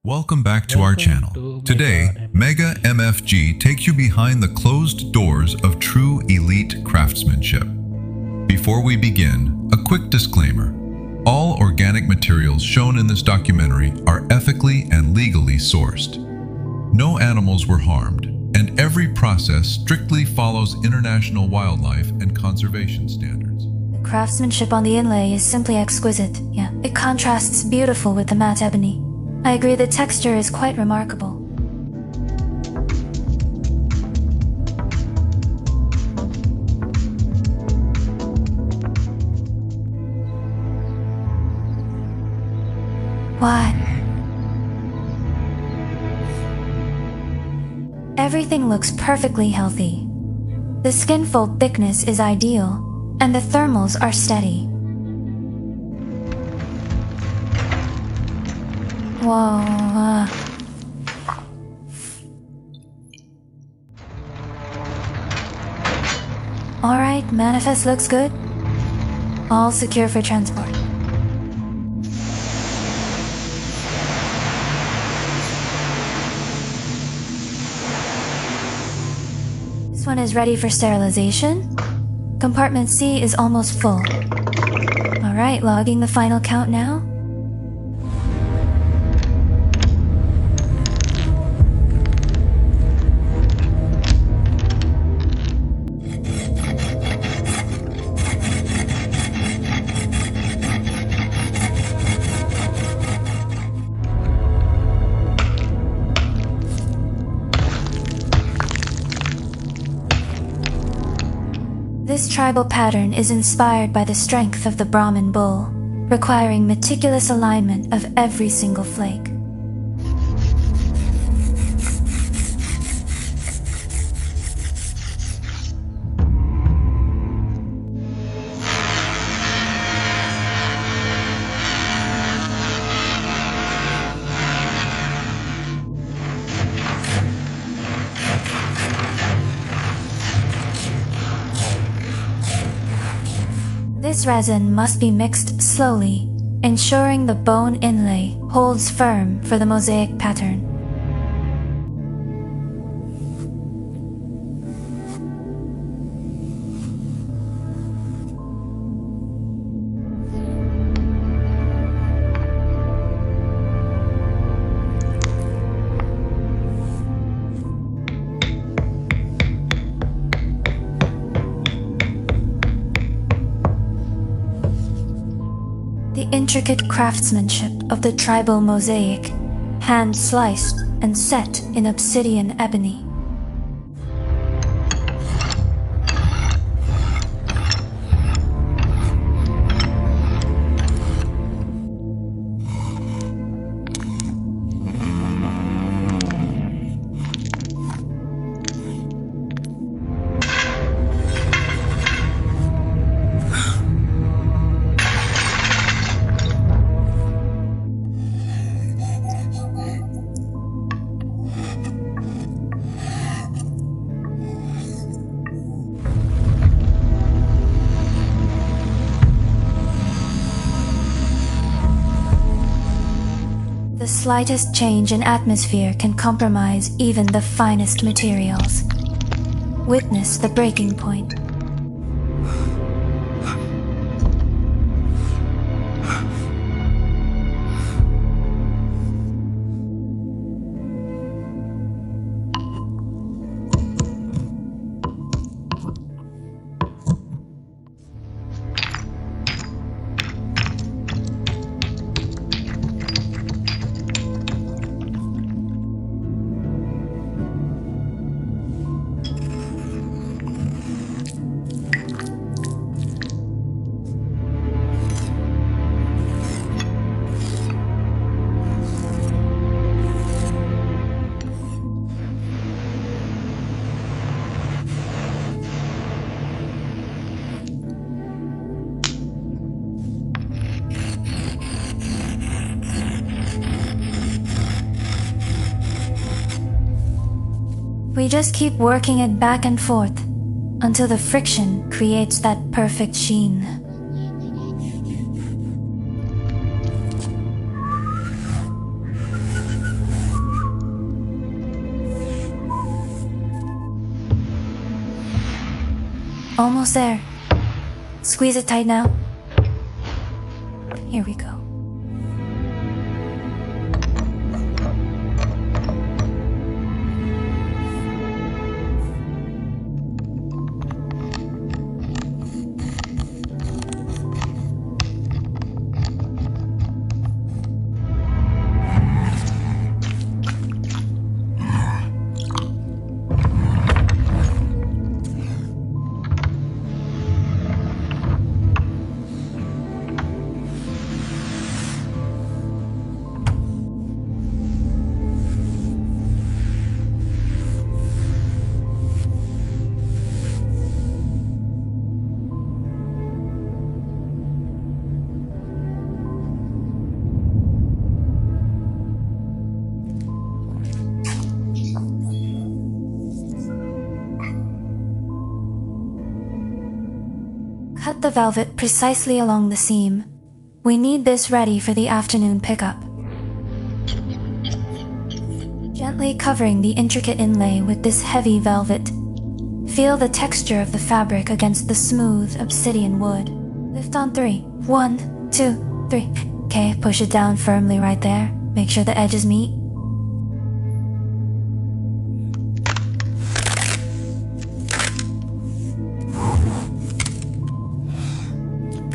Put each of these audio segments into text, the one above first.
Welcome back to our channel. Today, Mega MFG takes you behind the closed doors of true elite craftsmanship. Before we begin, a quick disclaimer. All organic materials shown in this documentary are ethically and legally sourced. No animals were harmed, and every process strictly follows international wildlife and conservation standards. The craftsmanship on the inlay is simply exquisite, yeah. It contrasts beautiful with the matte ebony. I agree the texture is quite remarkable. What? Everything looks perfectly healthy. The skin fold thickness is ideal, and the thermals are steady. Whoa. Alright, manifest looks good. All secure for transport. This one is ready for sterilization. Compartment C is almost full. Alright, logging the final count now. This tribal pattern is inspired by the strength of the Brahman bull, requiring meticulous alignment of every single flake. This resin must be mixed slowly, ensuring the bone inlay holds firm for the mosaic pattern. The intricate craftsmanship of the tribal mosaic, hand-sliced and set in obsidian ebony. The slightest change in atmosphere can compromise even the finest materials. Witness the breaking point. We just keep working it back and forth until the friction creates that perfect sheen. Almost there. Squeeze it tight now. Here we go. Cut the velvet precisely along the seam. We need this ready for the afternoon pickup. Gently covering the intricate inlay with this heavy velvet. Feel the texture of the fabric against the smooth obsidian wood. Lift on 3. 1, 2, 3. Okay, push it down firmly right there. Make sure the edges meet.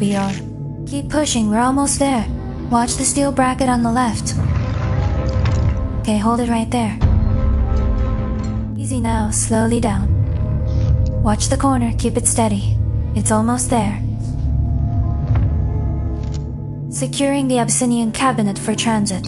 We are. Keep pushing, we're almost there. Watch the steel bracket on the left. Okay, hold it right there. Easy now, slowly down. Watch the corner, keep it steady. It's almost there. Securing the Obsidian cabinet for transit.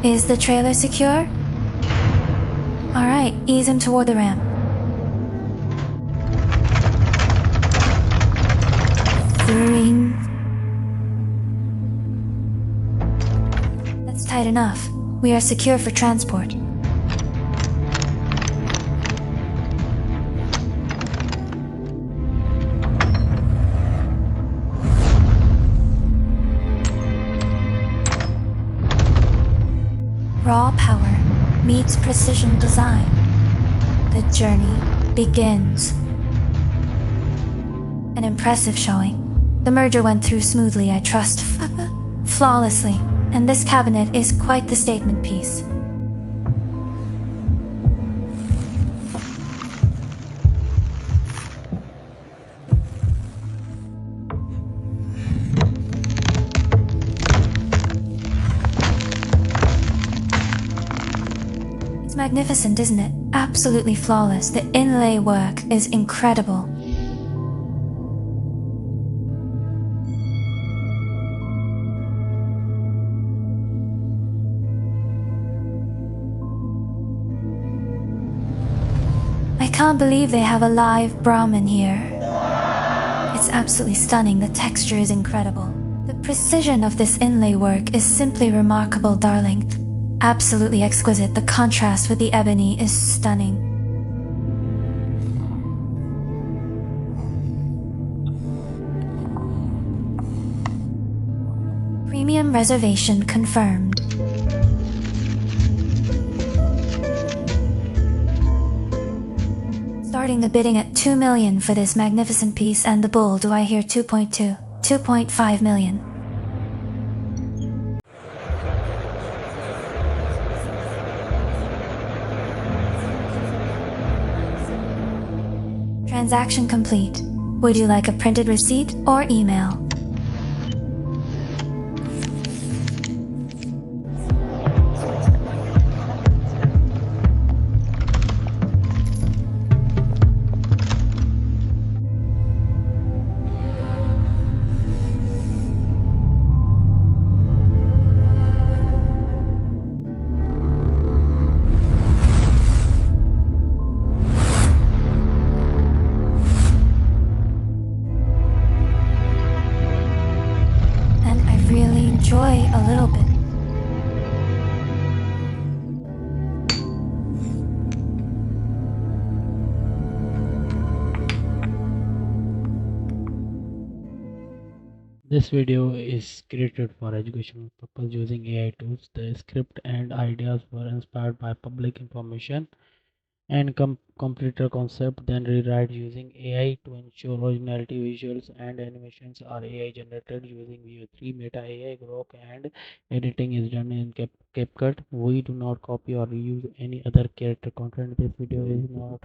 Is the trailer secure? Alright, ease him toward the ramp. Three. That's tight enough. We are secure for transport. Raw power meets precision design. The journey begins. An impressive showing. The merger went through smoothly, I trust. Flawlessly. And this cabinet is quite the statement piece. It's magnificent, isn't it? Absolutely flawless. The inlay work is incredible. I can't believe they have a live Brahman here. It's absolutely stunning. The texture is incredible. The precision of this inlay work is simply remarkable, darling. Absolutely exquisite. The contrast with the ebony is stunning. Premium reservation confirmed. Starting the bidding at 2 million for this magnificent piece, and the bull, do I hear 2.2? 2.5 million. Transaction complete. Would you like a printed receipt or email? This video is created for educational purpose using AI tools. The script and ideas were inspired by public information and computer concept, then rewrite using AI to ensure originality. Visuals and animations are AI generated using View 3, Meta AI, Grok, and editing is done in CapCut. We do not copy or reuse any other character content. This video is not